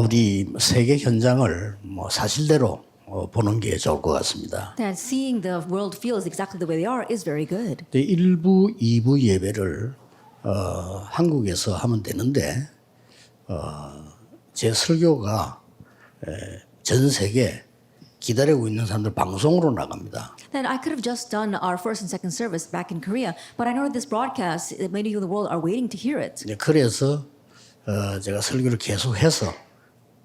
우리 세계 현장을 뭐 사실대로 보는 게 좋을 것 같습니다. That seeing the world feels exactly the way they are is very good. 1부, 2부 예배를 한국에서 하면 되는데 제 설교가 전 세계 기다리고 있는 사람들 방송으로 나갑니다. Then I could have just done our first and second service back in Korea, but I know this broadcast, many of you in the world are waiting to hear it. 그래서 제가 설교를 계속해서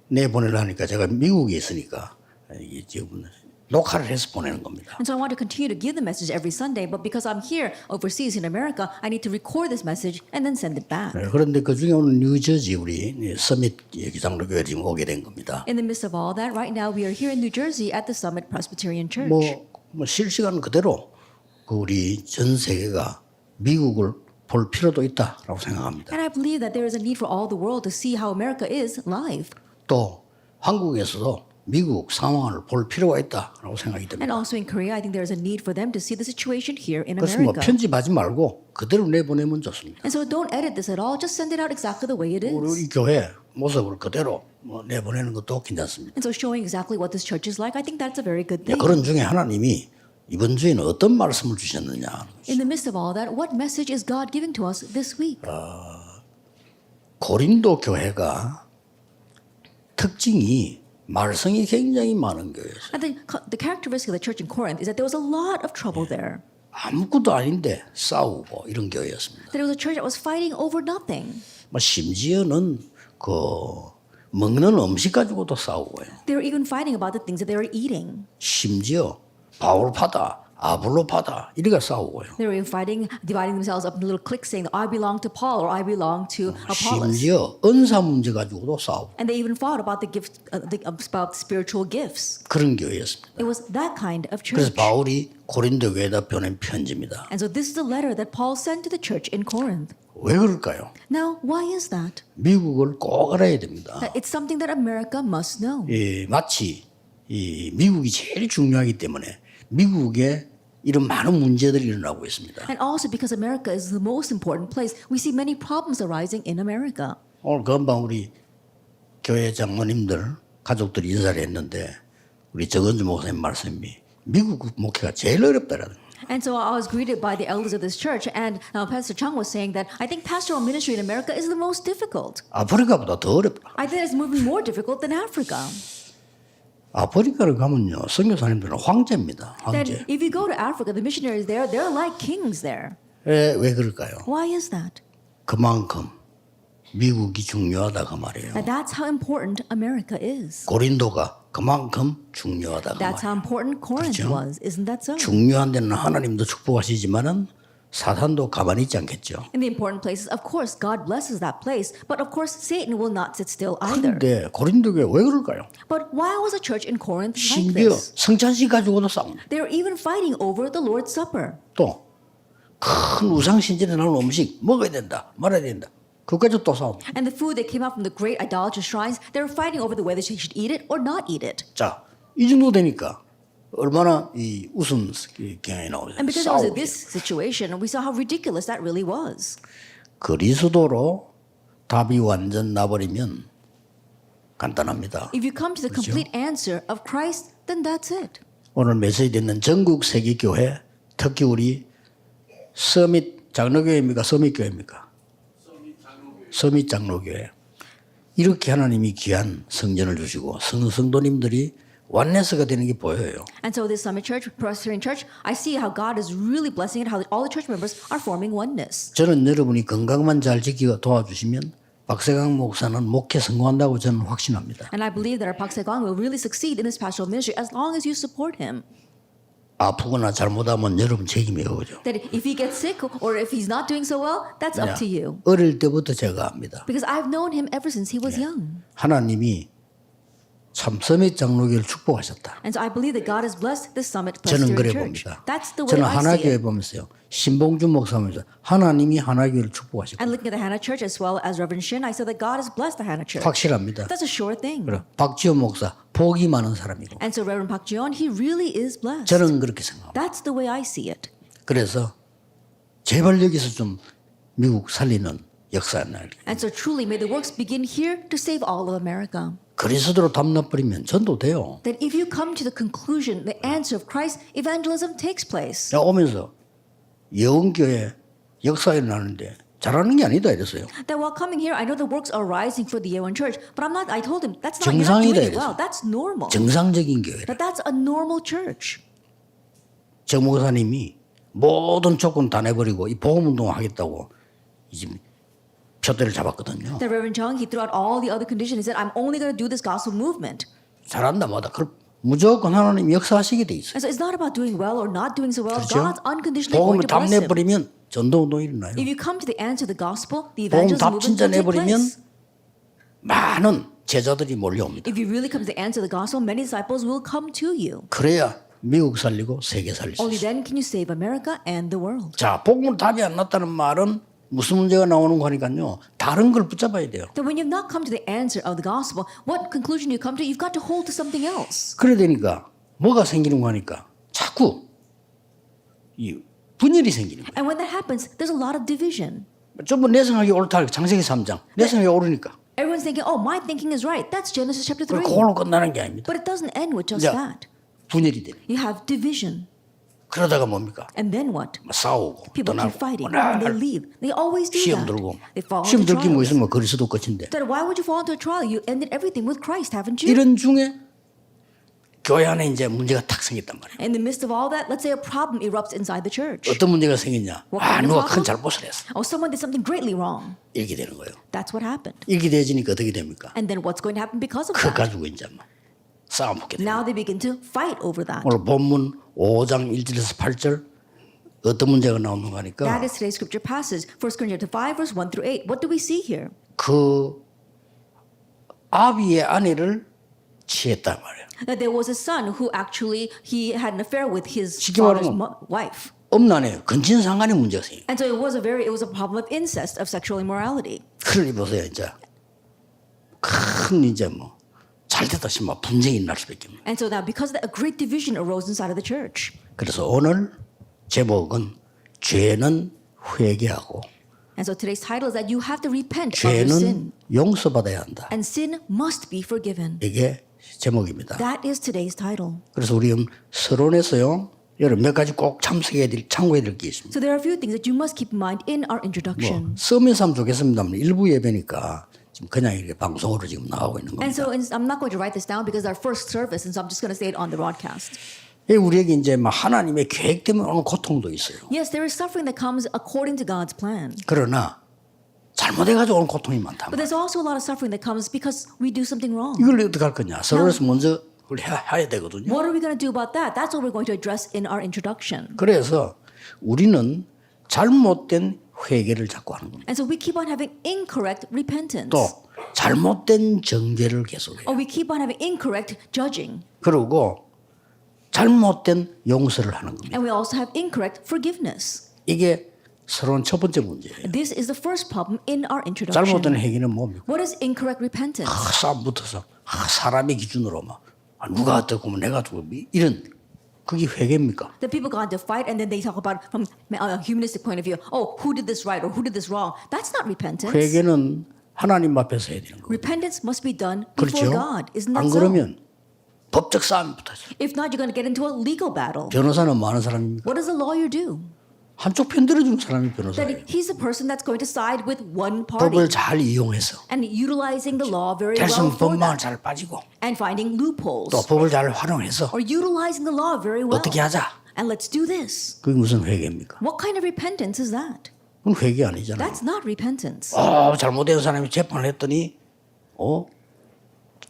내보내려니까 제가 미국에 있으니까 이게 지금 녹화를 해서 보내는 겁니다. And so I want to continue to give the message every Sunday, but because I'm here overseas in America, I need to record this message and then send it back. 그런데 그중에 오늘 뉴저지 우리 서밋 기장로교회 지금 오게 된 겁니다. In the midst of all that, right now we are here in New Jersey at the Summit Presbyterian Church. 뭐 실시간 그대로 그 우리 전 세계가 미국을 볼 필요도 있다라고 생각합니다. And I believe that there is a need for all the world to see how America is live. 또 한국에서도 미국 상황을 볼 필요가 있다라고 생각이 And 됩니다. also in Korea, I think there is a need for them to see the situation here in 그래서 뭐 America. 편집하지 말고 그대로 내보내면 좋습니다. And so don't edit this at all, just send it out exactly the way it is. 우리 교회 모습을 그대로 내보내는 것도 괜찮습니다. And so showing exactly what this church is like, I think that's a very good thing. 그런 중에 하나님이 이번 주에는 어떤 말씀을 주셨느냐. In the midst of all that, what message is God giving to us this week? 고린도 교회가 특징이 말썽이 굉장히 많은 교회였어요. And the characteristic of the church in Corinth is that there was a lot of trouble there. 아무것도 아닌데 싸우고 이런 교회였습니다. That it was a church that was fighting over nothing. 뭐 심지어는 그 먹는 음식 가지고도 싸우고요. They were even fighting about the things that they were eating. 심지어 바울파다, 아볼로파다 이리가 싸우고요. They were even fighting, dividing themselves up into little cliques saying that I belong to Paul or I belong to Apollos. 심지어 은사 문제 가지고도 싸우고 And they even fought about the gift, about spiritual gifts. 그런 교회였습니다. It was that kind of 그래서 church. 바울이 고린도 교회에다 보낸 편지입니다. And so this is the letter that Paul sent to the church in Corinth. 왜 그럴까요? Now, why is that? 미국을 꼭 알아야 됩니다. It's something that America must know. 마치 이 미국이 제일 중요하기 때문에 미국에 이런 많은 문제들이 일어나고 있습니다. And also because America is the most important place, we see many problems arising in America. 오늘 금방 우리 교회 장로님들 가족들이 인사를 했는데 우리 정은주 목사님 말씀이 미국 목회가 제일 어렵다라는 거예요. And so I was greeted by the elders of this church, and Pastor Chung was saying that I think pastoral ministry in America is the most difficult. 아프리카보다 더 어렵다. I think it's moving more difficult than Africa. 아프리카를 가면요 선교사님들은 황제입니다. Then 황제. if you go to Africa, the missionaries there, they're like kings there. 왜 그럴까요? Why is that? 그만큼 미국이 중요하다 그 말이에요. And that's how important America is. 고린도가 그만큼 중요하다 그 That's how 말이에요. important Corinth 그렇죠? was. Isn't that so? 중요한 데는 하나님도 축복하시지만은 사탄도 가만히 있지 않겠죠. In the important places, of course, God blesses that place, but of course, Satan will not sit still either. 그런데 고린도 교회 왜 그럴까요? But why was the church in Corinth like 심지어 this? 성찬식 가지고도 싸웁니다. They were even fighting over the Lord's Supper. 또 큰 우상신전에 나오는 음식 먹어야 된다 말아야 된다 그것까지 또 싸웁니다. And the food that came out from the great idolatrous shrines, they were fighting over whether they should eat it or not eat it. 자, 이 정도 되니까 얼마나 이 우스운 경향이 나오죠. And because it was 싸우고. this situation, we saw how ridiculous that really was. 그리스도로 답이 완전 나버리면 간단합니다. If you come to the complete answer of Christ, then that's it. 오늘 메시지 듣는 전국 세계 교회, 특히 우리 서밋 장로교회입니까? 서밋 교회입니까? 서밋 장로교회. 이렇게 하나님이 귀한 성전을 주시고 성도님들이 완네스가 되는 게 보여요. And so this Summit Church, Presbyterian Church, I see how God is really blessing it, how all the church members are forming oneness. 저는 여러분이 건강만 잘 지키고 도와주시면 박세강 목사는 목회 성공한다고 저는 확신합니다. And I believe that our Pak Se-gwang will really succeed in his pastoral ministry as long as you support him. 아프거나 잘못하면 여러분 책임이에요. 그죠? That if he gets sick or if he's not doing so well, that's up to you. 어릴 때부터 제가 압니다. Because I've known him ever since he was young. 하나님이 참 서밋 장로교를 축복하셨다. And so I believe that God has blessed this Summit 저는 그래 Presbyterian Church. 봅니다. That's the way 저는 I see 하나교회 it. 보면서요. 신봉준 목사면서 하나님이 하나교회를 축복하셨다. And looking at the Hannah Church as well as Reverend Shin, I said that God has blessed the Hannah Church. 확실합니다. That's a sure thing. 그래. 박지원 목사 복이 많은 사람이고 And so Reverend Park Ji-won, he really is blessed. 저는 그렇게 생각합니다. That's the way I see it. 그래서 제발 여기서 좀 미국 살리는 역사나. And so truly may the works begin here to save all of America. 그리스도로 담나버리면 전도돼요. That if you come to the conclusion, the answer of Christ, evangelism takes place. 야, 오면서 예언교회 역사 일어나는데 잘하는 게 아니다 이랬어요. That while coming here, I know the works are rising for the Yeowan Church, but I told him, that's not, you're not 정상이다 doing it well. 이랬어요. That's normal. 정상적인 교회라. That that's a normal church. 정 목사님이 모든 조건 다 내버리고 이 복음운동 하겠다고 이제 표대를 잡았거든요. That Reverend Chung, he threw out all the other conditions. He said, I'm only going to do this gospel movement. 잘한다 뭐다. 그럼 무조건 하나님 역사하시게 돼 있어요. And so it's not about doing well or not doing so well. 그렇죠? God's unconditionally going 복음을 to 다 bless him. 내버리면 전도운동이 일어나요. If you come to the answer of the gospel, the 복음 evangelism 다 movement 진짜 will take 내버리면 place. 많은 제자들이 몰려옵니다. If you really come to the answer of the gospel, many disciples will come to you. 그래야 미국 살리고 세계 살릴 수 Only 있어요. then can you save America and the world. 자, 복음으로 답이 안 났다는 말은 무슨 문제가 나오는 거니까요. 다른 걸 붙잡아야 돼요. That when you've not come to the answer of the gospel, what conclusion you come to, you've got to hold to something else. 그래 되니까 뭐가 생기는 거니까 자꾸 이 분열이 생기는 거예요. And when that happens, there's a lot of division. 전부 내 생각이 옳다. 창세기 3장. 내 생각이 옳으니까. Everyone's thinking, oh, my thinking is right. That's Genesis chapter 3. 그걸로 끝나는 게 아닙니다. But it doesn't end with just 이제 that. 분열이 되는. You have division. 그러다가 뭡니까? And then what? 싸우고 People keep 떠나고 fighting and they leave. They always do 시험 that. 들고 They fall 시험 into 들기 뭐 trials. 있으면 그리스도 끝인데 Then why would you fall into a trial? You ended everything with Christ, haven't you? 이런 중에 교회 안에 이제 문제가 탁 생겼단 말이에요. In the midst of all that, let's say a problem erupts inside the church. 어떤 문제가 생겼냐? What 아, kind of 누가 큰 problem? 잘못을 했어. Oh, someone did something greatly wrong. 이렇게 되는 거예요. That's what happened. 이렇게 되지니까 어떻게 됩니까? And then what's going to happen because of 그 that? 가지고 이제 막 싸움 붙게 돼요. Now they begin to fight over that. 오늘 본문 5장 1절에서 8절 어떤 문제가 나오는 거니까 That is today's scripture passage. 1 Corinthians 5, verse 1 through 8. What do we see here? 그 아비의 아내를 취했단 말이에요. That there was a son who actually he had an affair with his 쉽게 father's 말하면 wife. 엄란해요. 근친상간의 문제가 생겨요. And so it was a problem of incest, of sexual immorality. 그러니 보세요. 이제 큰 이제 뭐 잘됐다 싶으면 분쟁이 날 수밖에 없는. And so now because of that, a great division arose inside of the church. 그래서 오늘 제목은 죄는 회개하고 And so today's title is that you have to repent of your 죄는 sin. 용서받아야 한다. And sin must be forgiven. 이게 제목입니다. That is today's title. 그래서 우리 서론에서요. 여러분 몇 가지 꼭 참고해야 될 게 있습니다. So there are a few things that you must keep in mind in our introduction. 써면서 하면 좋겠습니다만 일부 예배니까 지금 그냥 이렇게 방송으로 지금 나오고 있는 And 겁니다. so I'm not going to write this down because our first service, and so I'm just going to say it on the broadcast. 우리에게 이제 막 하나님의 계획 때문에 오는 고통도 있어요. Yes, there is suffering that comes according to God's plan. 그러나 잘못해가지고 오는 고통이 많다. But there's also a lot of suffering that comes because we do something wrong. 이걸 어떻게 할 거냐? 서론에서 먼저 그걸 해야 되거든요. What are we going to do about that? That's what we're going to address in our introduction. 그래서 우리는 잘못된 회개를 자꾸 하는 겁니다. And so we keep on having incorrect repentance. 또 잘못된 정죄를 계속해요. Or we keep on having incorrect judging. 그리고 잘못된 용서를 하는 겁니다. And we also have incorrect forgiveness. 이게 서론 첫 번째 문제예요. This is the first problem in our introduction. 잘못된 회개는 뭡니까? What is incorrect repentance? 싸움 붙어서 사람의 기준으로 막 누가 어떻고 내가 어떻고 이런 그게 회개입니까? The people got into fight and then they talk about from a humanistic point of view. Oh, who did this right or who did this wrong? That's not repentance. 회개는 하나님 앞에서 해야 되는 거예요. Repentance must be done before 그렇죠? God. Isn't 안 that so? 그러면 법적 싸움이 붙어요. If not, you're going to get into a legal battle. 변호사는 뭐 하는 사람입니까? What does a lawyer do? 한쪽 편 들어주는 사람이 변호사예요. That he's the person that's going to side with one party 법을 잘 이용해서 and utilizing the law very well 대신 for 법망을 that 잘 빠지고 and finding loopholes 또 법을 잘 활용해서 or utilizing the law very well. 어떻게 하자. And let's do this. 그게 무슨 회개입니까? What kind of repentance is that? 그건 회개 아니잖아요. That's not repentance. 잘못된 사람이 재판을 했더니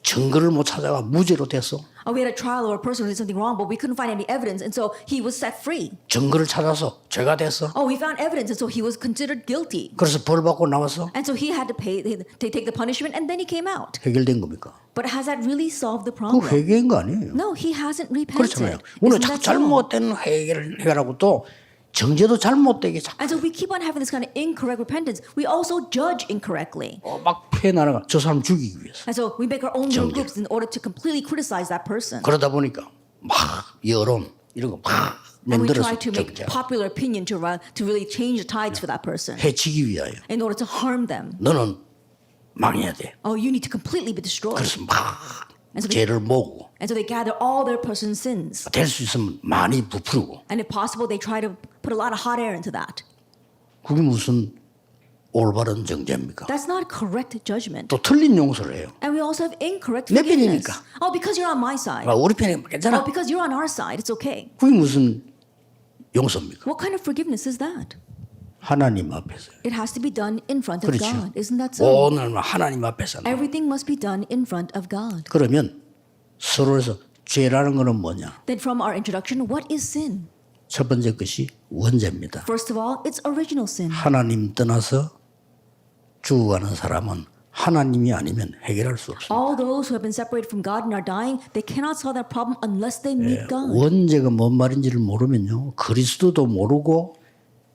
증거를 못 찾아가 무죄로 됐어. We had a trial or a person who did something wrong, but we couldn't find any evidence, and so he was set free. 증거를 찾아서 죄가 됐어. We found evidence, and so he was considered guilty. 그래서 벌 받고 나왔어. And so he had to take the punishment, and then he came out. 해결된 겁니까? But has that really solved the 그 problem? 회개인 거 아니에요. No, he hasn't repented. 그렇잖아요. 오늘 Isn't 자꾸 that so? 잘못된 회개를 해결하고 또 정죄도 잘못되게 자꾸 And so we keep on having this kind of incorrect repentance. We also judge incorrectly. 막 패나가 저 사람 죽이기 위해서. And so we make our own little 정죄. groups in order to completely criticize that person. 그러다 보니까 막 여론 이런 거 막 And we 만들어서 try to make 정죄. popular opinion to really change the tides for that person 해치기 위하여. in order to harm them. 너는 망해야 돼. Oh, you need to completely be destroyed. 그래서 막 And so 죄를 모으고 And so they gather all their person's sins. 될 수 있으면 많이 부풀고. And if possible, they try to put a lot of hot air into that. 그게 무슨 올바른 정죄입니까? That's not correct judgment. 또 틀린 용서를 해요. And we also have incorrect 내 forgiveness. 편이니까. Oh, because you're on my side. 아, 우리 편이 괜찮아. Oh, because you're on our side, it's okay. 그게 무슨 용서입니까? What kind of forgiveness is that? 하나님 앞에서. It has to be done in front of 그렇죠. God. Isn't that so? 오늘 하나님 앞에서. Everything must be done in front of God. 그러면 서로에서 죄라는 것은 뭐냐? Then from our introduction, what is sin? 첫 번째 것이 원죄입니다. First of all, it's original sin. 하나님 떠나서 죽어가는 사람은 하나님이 아니면 해결할 수 없습니다. All those who have been separated from God and are dying, they cannot solve that problem unless they meet God. 원죄가 뭔 말인지를 모르면요. 그리스도도 모르고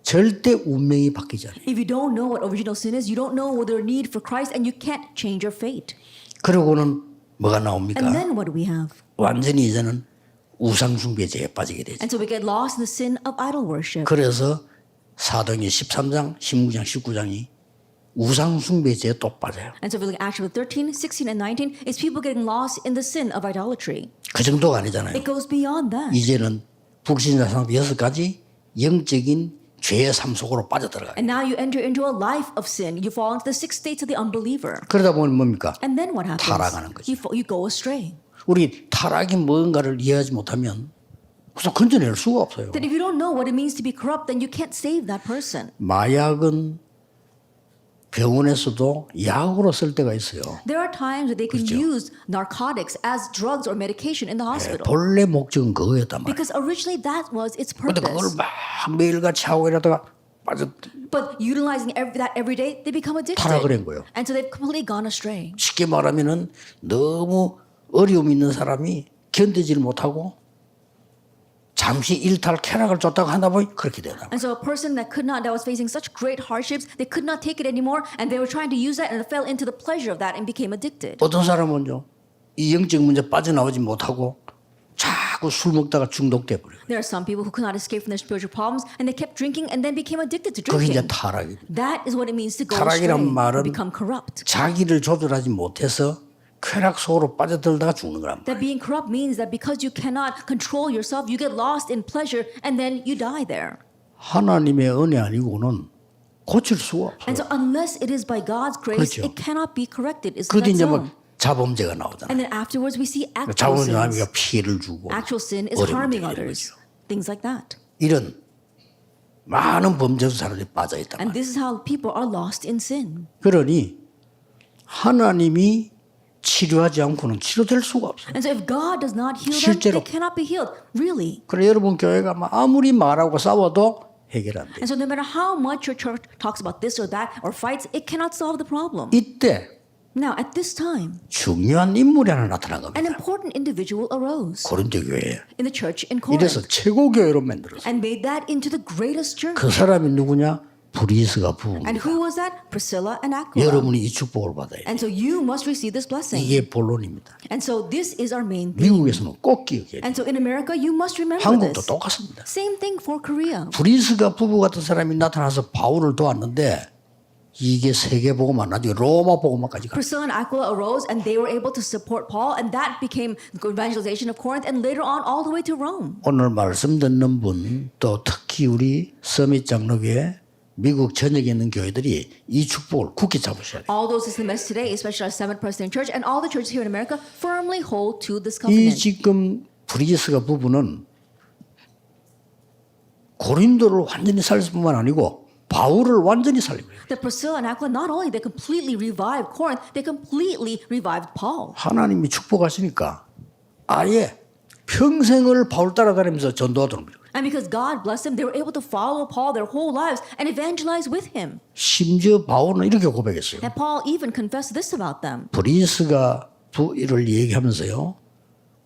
절대 운명이 바뀌지 않아요. If you don't know what original sin is, you don't know their need for Christ, and you can't change your fate. 그러고는 뭐가 And 나옵니까? then what do we have? 완전히 이제는 우상숭배죄에 빠지게 되죠. And so we get lost in the sin of idol worship. 그래서 사도행전 13장, 16장, 19장이 우상숭배죄에 또 빠져요. And so if we look at Acts 13, 16, and 19, it's people getting lost in the sin of idolatry. 그 정도가 아니잖아요. It goes beyond that. 이제는 불신자 상태 6가지 영적인 죄의 삶 속으로 빠져들어가요. And now you enter into a life of sin. You fall into the 6 states of the unbeliever. 그러다 보면 뭡니까? And then what happens? 타락하는 거죠. You go astray. 우리 타락이 뭔가를 이해하지 못하면 그래서 건져낼 수가 없어요. Then if you don't know what it means to be corrupt, then you can't save that person. 마약은 병원에서도 약으로 쓸 때가 있어요. There are times that they can 그렇죠. use narcotics as drugs or medication in the hospital. 본래 목적은 그거였단 말이에요. Because originally that was its 근데 그걸 purpose. 막 매일같이 하고 이러다가 빠져 But utilizing that every day, they become addicted. 타락을 한 거예요. And so they've completely gone astray. 쉽게 말하면은 너무 어려움 있는 사람이 견디질 못하고 잠시 일탈 쾌락을 줬다가 하다 보니 그렇게 되나. And so a person that was facing such great hardships, they could not take it anymore, and they were trying to use that and fell into the pleasure of that and became addicted. 어떤 사람은요 이 영적 문제 빠져나오지 못하고 자꾸 술 먹다가 중독돼 버려요. There are some people who could not escape from their spiritual problems, and they kept drinking and then became addicted to 그게 이제 drinking. 타락입니다. That is what it means to go astray, 타락이란 to 말은 become corrupt. 자기를 조절하지 못해서 쾌락 속으로 빠져들다가 죽는 거란 말이에요. That being corrupt means that because you cannot control yourself, you get lost in pleasure and then you die there. 하나님의 은혜 아니고는 고칠 수가 And 없어요. so unless it is by God's grace, 그렇죠. it cannot be corrected. Isn't 그런데 that 이제 so? 막 자범죄가 나오잖아요. And then afterwards we see actual 자범죄가 sins. 피해를 주고 Actual sin is 어려움을 harming 주는 others. 거죠. Things like that. 이런 많은 범죄도 사람들이 빠져 있단 And 말이에요. this is how people are lost in sin. 그러니 하나님이 치료하지 않고는 치료될 수가 없어요. And so if God does not heal them, 실제로. they cannot be healed. Really. 그래 여러분 교회가 아무리 말하고 싸워도 해결 안 돼요. And so no matter how much your church talks about this or that or fights, it cannot solve the problem. 이때 Now, at this time, 중요한 인물이 하나 나타난 an 겁니다. important individual arose 고린도 교회에. in the church in 이래서 Corinth 최고 교회로 만들었어요. and made that into the greatest church. 그 사람이 누구냐? 브리스가 부부입니다. And who was that? Priscilla and Aquila. 여러분이 이 축복을 받아야 돼요. And so you must receive this blessing. 이게 본론입니다. And so this is our main theme. 미국에서는 꼭 기억해야 돼요. And so in America, you must remember 한국도 this. 똑같습니다. Same thing for Korea. 브리스가 부부 같은 사람이 나타나서 바울을 도왔는데 이게 세계복음만 나중에 로마 복음만까지 가. Priscilla and Aquila arose and they were able to support Paul, and that became evangelization of Corinth, and later on all the way to Rome. 오늘 말씀 듣는 분 또 특히 우리 서밋 장로교회 미국 전역에 있는 교회들이 이 축복을 굳게 잡으셔야 돼요. All those in the mess today, especially our Seventh Presbyterian Church and all the churches here in America, firmly hold to this 이 covenant. 지금 브리스가 부부는 고린도를 완전히 살릴 뿐만 아니고 바울을 완전히 살리고 있어요. That Priscilla and Aquila, not only they completely revived Corinth, they completely revived Paul. 하나님이 축복하시니까 아예 평생을 바울 따라다니면서 전도하도록 합니다. And because God blessed them, they were able to follow Paul their whole lives and evangelize with him. 심지어 바울은 이렇게 고백했어요. And Paul even confessed this about them. 브리스가 부를 얘기하면서요.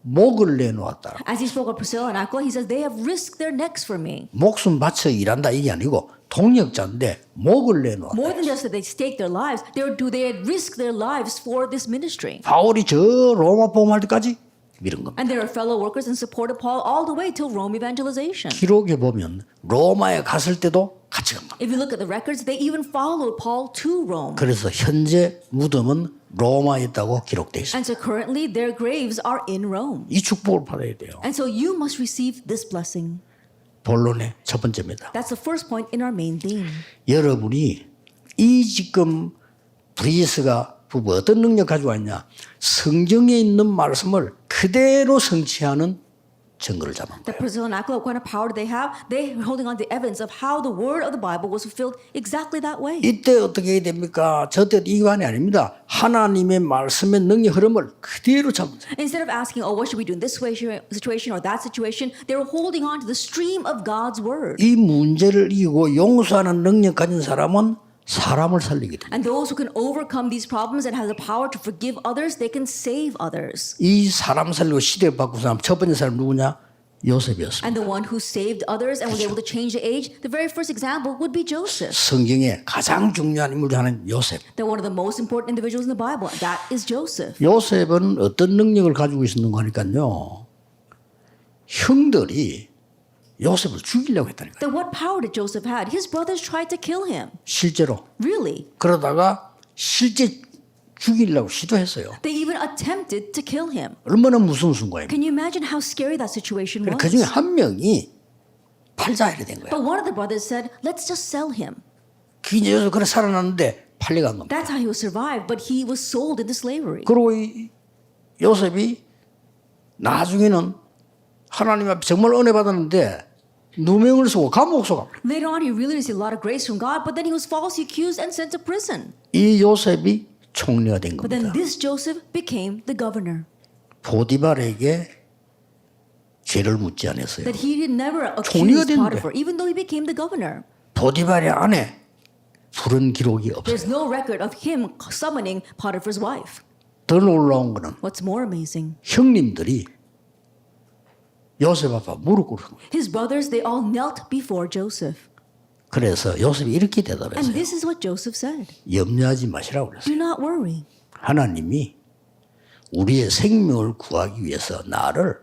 목을 내놓았다. As he spoke of Priscilla and Aquila, he says, they have risked their necks for me. 목숨 바쳐 일한다 이게 아니고 동력자인데 목을 내놓았다. More than just that they staked their lives, they had risked their lives for this ministry. 바울이 저 로마 복음할 때까지 밀은 겁니다. And they were fellow workers and supported Paul all the way till Rome evangelization. 기록에 보면 로마에 갔을 때도 같이 간 겁니다. If you look at the records, they even followed Paul to Rome. 그래서 현재 무덤은 로마에 있다고 기록되어 있습니다. And so currently their graves are in Rome. 이 축복을 받아야 돼요. And so you must receive this blessing. 본론의 첫 번째입니다. That's the first point in our main theme. 여러분이 이 지금 브리스가 부부 어떤 능력 가지고 왔냐? 성경에 있는 말씀을 그대로 성취하는 증거를 잡은 The 거예요. Priscilla and Aquila, what kind of power do they have? They're holding on to evidence of how the word of the Bible was fulfilled exactly that way. 이때 어떻게 해야 됩니까? 저때 이관이 아닙니다. 하나님의 말씀의 능력 흐름을 그대로 잡은 거예요. Instead of asking, oh, what should we do in this situation or that situation, they were holding on to the stream of God's word. 이 문제를 이기고 용서하는 능력 가진 사람은 사람을 살리게 됩니다. And those who can overcome these problems and have the power to forgive others, they can save others. 이 사람 살리고 시대를 바꾼 사람 첫 번째 사람 누구냐? 요셉이었습니다. And the one who saved others and was able to change the age, the very first example would be Joseph. 성경에 가장 중요한 인물 중 하나는 요셉. They're one of the most important individuals in the Bible. That is Joseph. 요셉은 어떤 능력을 가지고 있었는가 하니까요. 형들이 요셉을 죽이려고 했다니까요. Then what power did Joseph have? His brothers tried to kill him. 실제로. Really? 그러다가 실제 죽이려고 시도했어요. They even attempted to kill him. 얼마나 무서운 순간입니까? Can you imagine how scary that situation was? 그 중에 한 명이 팔자 이래 된 거예요. But one of the brothers said, let's just sell him. 이제 요셉 그래 살아났는데 팔려간 겁니다. That's how he was survived, but he was sold into slavery. 그리고 이 요셉이 나중에는 하나님 앞에 정말 은혜 받았는데 누명을 쓰고 감옥 속아. Later on, he really received a lot of grace from God, but then he was falsely accused and sent to prison. 이 요셉이 총리가 된 But then 겁니다. this Joseph became the governor. 보디발에게 죄를 묻지 않았어요. That he did never 총리가 accuse 됐는데. Potiphar, even though he became the governor. 보디발의 아내 부른 기록이 There's 없어요. no record of him summoning Potiphar's wife. 더 놀라운 거는 What's more amazing? 형님들이 요셉 앞에 무릎 꿇은 거예요. His brothers, they all knelt before Joseph. 그래서 요셉이 이렇게 And 대답했어요. this is what Joseph said. 염려하지 마시라고 그랬어요. Do not worry. 하나님이 우리의 생명을 구하기 위해서 나를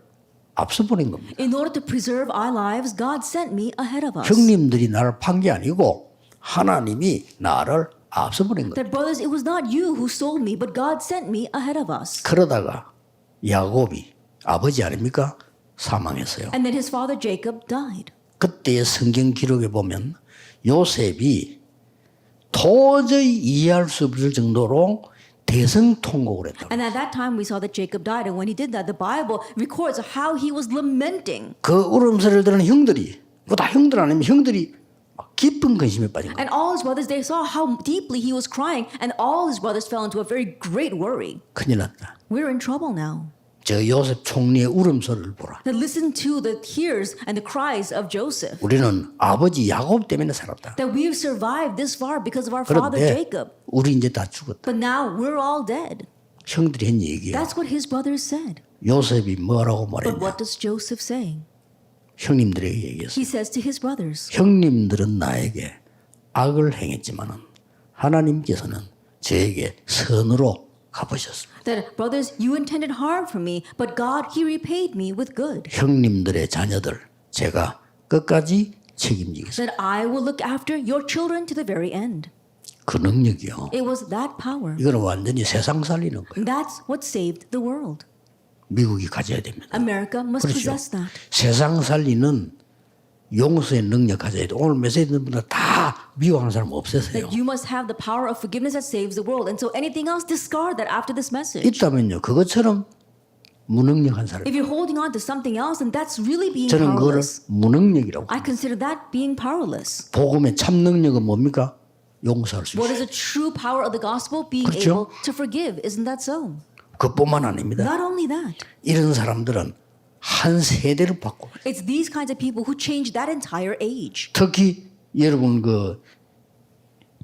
앞서 보낸 겁니다. In order to preserve our lives, God sent me ahead of us. 형님들이 나를 판 게 아니고 하나님이 나를 앞서 보낸 거예요. That brothers, it was not you who sold me, but God sent me ahead of us. 그러다가 야곱이 아버지 아닙니까? 사망했어요. And then his father Jacob died. 그때의 성경 기록에 보면 요셉이 도저히 이해할 수 없을 정도로 대성통곡을 했다. And at that time we saw that Jacob died. And when he did that, the Bible records how he was lamenting. 그 울음소리를 들은 형들이, 그거 다 형들 아니면 형들이 막 깊은 근심에 빠진 거예요. And all his brothers, they saw how deeply he was crying. And all his brothers fell into a very great worry. 큰일 났다. We're in trouble now. 저 요셉 총리의 울음소리를 보라. Then listen to the tears and the cries of Joseph. 우리는 아버지 야곱 때문에 살았다. That we've survived this far because of our father 그런데 Jacob. 우리 이제 다 죽었다. But now we're all dead. 형들이 한 얘기예요. That's what his brothers said. 요셉이 뭐라고 But 말했냐. what does Joseph say? 형님들에게 얘기했어요. He says to his brothers, 형님들은 나에게 악을 행했지만은 하나님께서는 저에게 선으로 갚으셨습니다. that brothers, you intended harm for me, but God, He repaid me with good. 형님들의 자녀들 제가 끝까지 책임지겠습니다. That I will look after your children to the very end. 그 능력이요. It was that power. 이거는 완전히 세상 살리는 거예요. That's what saved the world. 미국이 가져야 됩니다. America must 그렇죠. possess that. 세상 살리는 용서의 능력 가져야 돼. 오늘 메시지 듣는 분들 다 미워하는 사람 없으세요. That you must have the power of forgiveness that saves the world. And so anything else, discard that after this message. 있다면요. 그것처럼 무능력한 사람. If you're holding on to something else, then that's really being 저는 그거를 powerless. 무능력이라고. I consider that being powerless. 복음의 참 능력은 뭡니까? 용서할 수 What 있어요. is the true power of the gospel? Being 그렇죠? able to forgive. Isn't that so? 그뿐만 아닙니다. Not only that. 이런 사람들은 한 세대를 바꿔. It's these kinds of people who change that entire age. 특히 여러분 그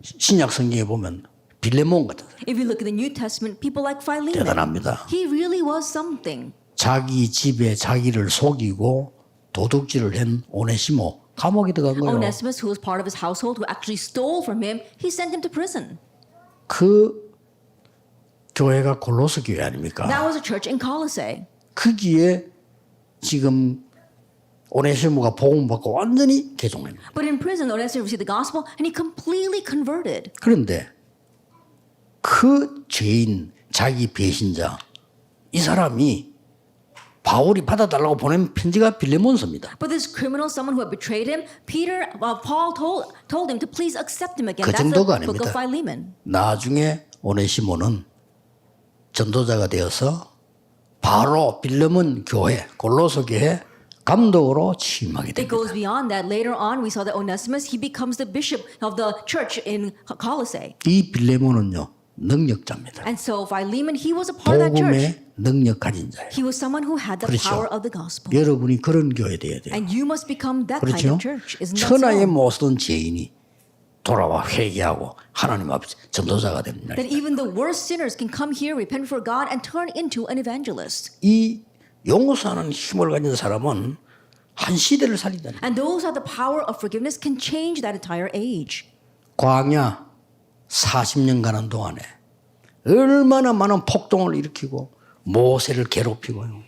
신약 성경에 보면 빌레몬 같은 사람 If you look at the New Testament, people like Philemon, 대단합니다. he really was something. 자기 집에 자기를 속이고 도둑질을 한 오네시모 감옥에 들어간 거예요. Onesimus, who was part of his household, who actually stole from him, he sent him to prison. 그 교회가 골로새 교회 아닙니까? That was a church in Colossae. 거기에 지금 오네시모가 복음 받고 완전히 개종합니다. But in prison, Onesimus received the gospel and he completely converted. 그런데 그 죄인, 자기 배신자, 이 사람이 바울이 받아달라고 보낸 편지가 빌레몬서입니다. But this criminal, someone who had betrayed him, Paul told him to please accept him again. 그 That's the 정도가 book 아닙니다. of Philemon. 나중에 오네시모는 전도자가 되어서 바로 빌레몬 교회, 골로새 교회 감독으로 취임하게 It 됩니다. goes beyond that. Later on, we saw that Onesimus, he becomes the bishop of the church in Colossae. 이 빌레몬은요 능력자입니다. And so Philemon, he was a part of that church. 복음의 능력 가진 자예요. He was someone who had the 그렇죠. power of the gospel. 여러분이 그런 교회 돼야 돼요. And you must become that kind 그렇죠? of church. Isn't that 천하의 so? 모든 죄인이 돌아와 회개하고 하나님 앞에 전도자가 됩니다. That even the worst sinners can come here, repent before God, and turn into an evangelist. 이 용서하는 힘을 가진 사람은 한 시대를 살린다. And those who have the power of forgiveness can change that entire age. 광야 40년 가는 동안에 얼마나 많은 폭동을 일으키고 모세를 괴롭히고요.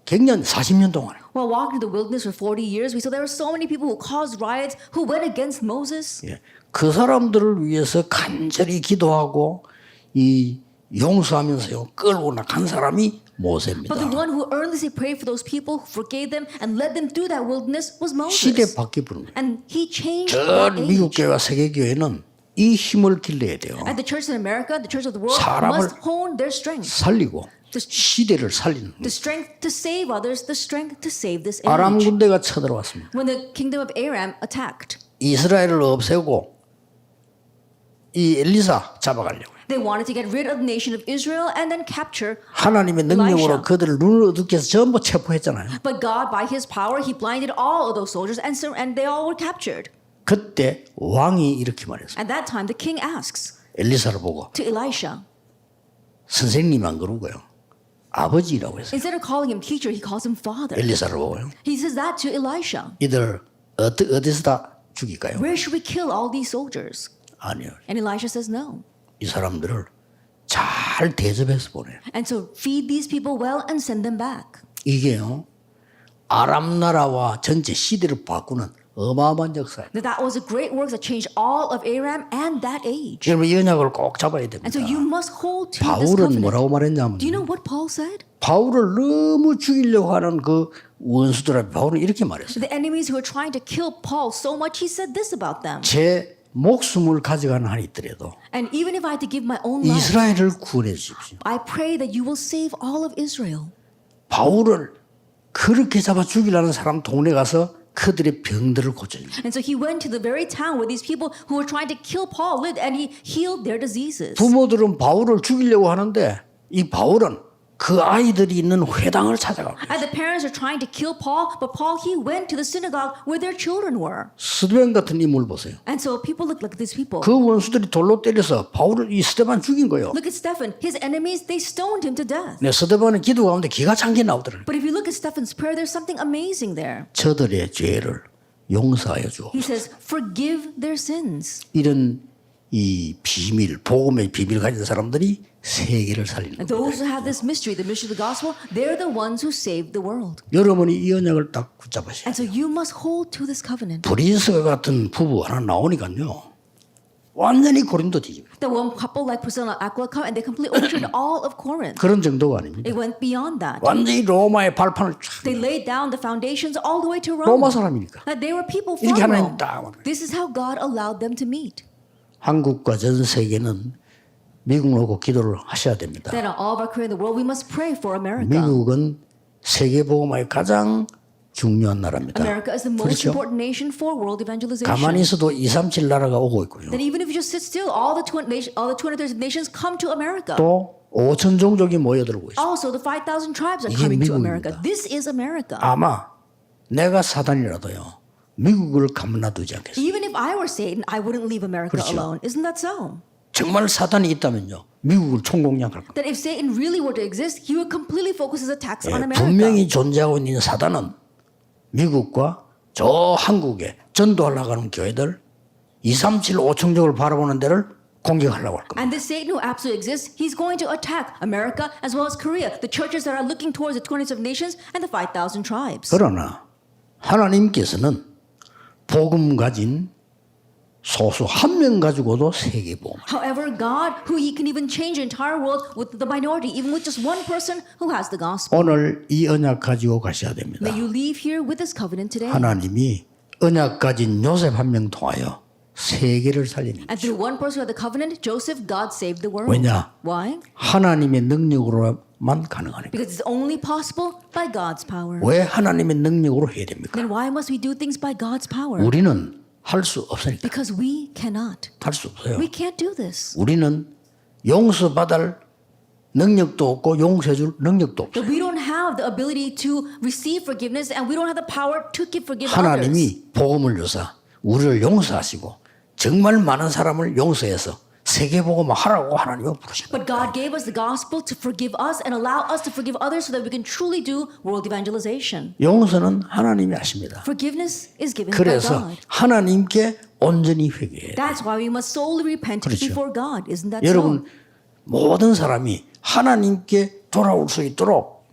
갱년 40년 동안에 While walking through the wilderness for 40 years, we saw there were so many people who caused riots, who went against Moses. 예, 그 사람들을 위해서 간절히 기도하고 이 용서하면서요 끌고 나간 사람이 모세입니다. But the one who earnestly prayed for those people, who forgave them, and led them through that wilderness was 시대 Moses. 바뀌어 버린 거예요. And he changed 전 that 미국 age. 교회와 세계 교회는 이 힘을 길러야 돼요. And the church in America, the church of the world, 사람을 must hone their strength. 살리고 시대를 살리는 The strength to save others, the strength to save this 아람 age. 군대가 쳐들어왔습니다. When the kingdom of Aram attacked, 이스라엘을 없애고 이 엘리사 잡아가려고 해요. they wanted to get rid of the nation of Israel and then capture 하나님의 능력으로 Elisha. 그들을 눈을 어둡게 해서 전부 체포했잖아요. But God, by his power, he blinded all of those soldiers and they all were captured. 그때 왕이 이렇게 말했어요. At that time, the king asks 엘리사를 보고 to Elisha, 선생님 안 그러고요. 아버지라고 했어요. instead of calling him teacher, he calls him father. 엘리사를 보고요. He says that to Elisha. 이들 어디서 다 죽일까요? Where should we kill all these soldiers? 아니요. And Elisha says no. 이 사람들을 잘 대접해서 보내요. And so feed these people well and send them back. 이게요. 아람 나라와 전체 시대를 바꾸는 어마어마한 역사예요. That was a great work that changed all of Aram and that age. 여러분 이 언약을 꼭 잡아야 And 됩니다. so you must hold to this 바울은 covenant. 뭐라고 말했냐면 Do you know what Paul said? 바울을 너무 죽이려고 하는 그 원수들 앞에 바울은 이렇게 말했어요. The enemies who were trying to kill Paul so much, he said this about them. 제 목숨을 가져가는 한이 있더라도 And even if I had to give my own life, 이스라엘을 구원해 주십시오. I pray that you will save all of Israel. 바울을 그렇게 잡아 죽이려는 사람 동네 가서 그들의 병들을 고쳐줍니다. And so he went to the very town where these people who were trying to kill Paul lived, and he healed their diseases. 부모들은 바울을 죽이려고 하는데 이 바울은 그 아이들이 있는 회당을 찾아가고 And the parents are trying to kill Paul, but Paul, he went to the synagogue where their children were. 스데반 같은 인물 보세요. And so people look like these people. 그 원수들이 돌로 때려서 바울을 이 스데반 죽인 거예요. Look at Stephen. His enemies, they stoned him to death. 네, 스데반은 기도 가운데 기가 찬게 나오더라고요. But if you look at Stephen's prayer, there's something amazing there. 저들의 죄를 용서하여 주옵소서. He says, forgive their sins. 이런 이 비밀, 복음의 비밀을 가진 사람들이 세계를 살리는 And 겁니다. those who have this mystery, the mystery of the gospel, they're the ones who save the world. 여러분이 이 언약을 딱 붙잡으셔야 And so you must hold to this covenant. 브리스가 같은 부부 하나 나오니까요. 완전히 고린도 뒤집어. That one couple like Priscilla and Aquila come and they completely overturned all of Corinth. 그런 정도가 아닙니다. It went beyond that. 완전히 로마의 발판을 쫙. They laid down the foundations all the way to Rome. 로마 사람이니까. That they were people from 이렇게 하나님 Rome. 딱. This is how God allowed them to meet. 한국과 전 세계는 미국 놓고 기도를 하셔야 됩니다. That in all of our career in the world, we must pray for America. 미국은 세계 복음화의 가장 중요한 나라입니다. America is the most 그렇죠? important nation for world evangelization. 가만히 있어도 237 나라가 오고 있고요. That even if you just sit still, all the 230 nations come to America. 또 5천 종족이 모여들고 있어요. Also, the 5,000 tribes are 이게 coming to 미국입니다. America. This is America. 아마 내가 사단이라도요. 미국을 가만놔두지 않겠어요. Even if I were Satan, I wouldn't leave America 그렇죠. alone. Isn't that so? 정말 사단이 있다면요. 미국을 총공략할 겁니다. That if Satan really were to exist, he would completely focus his attacks on America. 분명히 존재하고 있는 사단은 미국과 저 한국에 전도하려고 하는 교회들 237 5천족을 바라보는 데를 공격하려고 할 겁니다. And this Satan who absolutely exists, he's going to attack America as well as Korea, the churches that are looking towards the 27 nations and the 5,000 tribes. 그러나 하나님께서는 복음 가진 소수 한 명 가지고도 세계 복음. However, God, who he can even change the entire world with the minority, even with just one person who has the gospel. 오늘 이 언약 가지고 가셔야 됩니다. May you leave here with this covenant today. 하나님이 언약 가진 요셉 한 명 통하여 세계를 살리는 And through one person who had the covenant, Joseph, God saved the world. 왜냐? Why? 하나님의 능력으로만 가능하니까. Because it's only possible by God's power. 왜 하나님의 능력으로 해야 됩니까? Then why must we do things by God's power? 우리는 할 수 없으니까. Because we cannot. 할 수 없어요. We can't do this. 우리는 용서받을 능력도 없고 용서해줄 능력도 없어요. But we don't have the ability to receive forgiveness and we don't have the power to forgive others. 하나님이 복음을 주사 우리를 용서하시고 정말 많은 사람을 용서해서 세계 복음을 하라고 하나님은 부르신 거예요. But God gave us the gospel to forgive us and allow us to forgive others so that we can truly do world evangelization. 용서는 하나님이 하십니다. Forgiveness is given by 그래서 God. 하나님께 온전히 회개해요. That's why we must solely repent 그렇죠. before God. Isn't that 여러분 so? 모든 사람이 하나님께 돌아올 수 있도록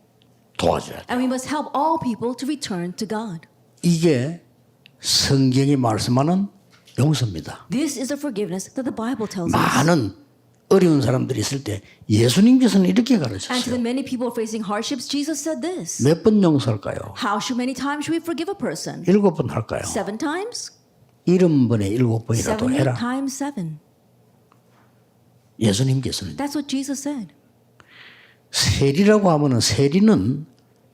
도와줘야 돼요. And we must help all people to return to God. 이게 성경이 말씀하는 용서입니다. This is the forgiveness that the Bible tells us. 많은 어려운 사람들이 있을 때 예수님께서는 이렇게 And to the 가르쳤어요. many people facing hardships, Jesus said this. 몇 번 용서할까요? How many times should we forgive a person? 7번 할까요? 7 times? 70번에 7번이라도 70 해라. times 7. 예수님께서는 That's what Jesus said. 세리라고 하면은 세리는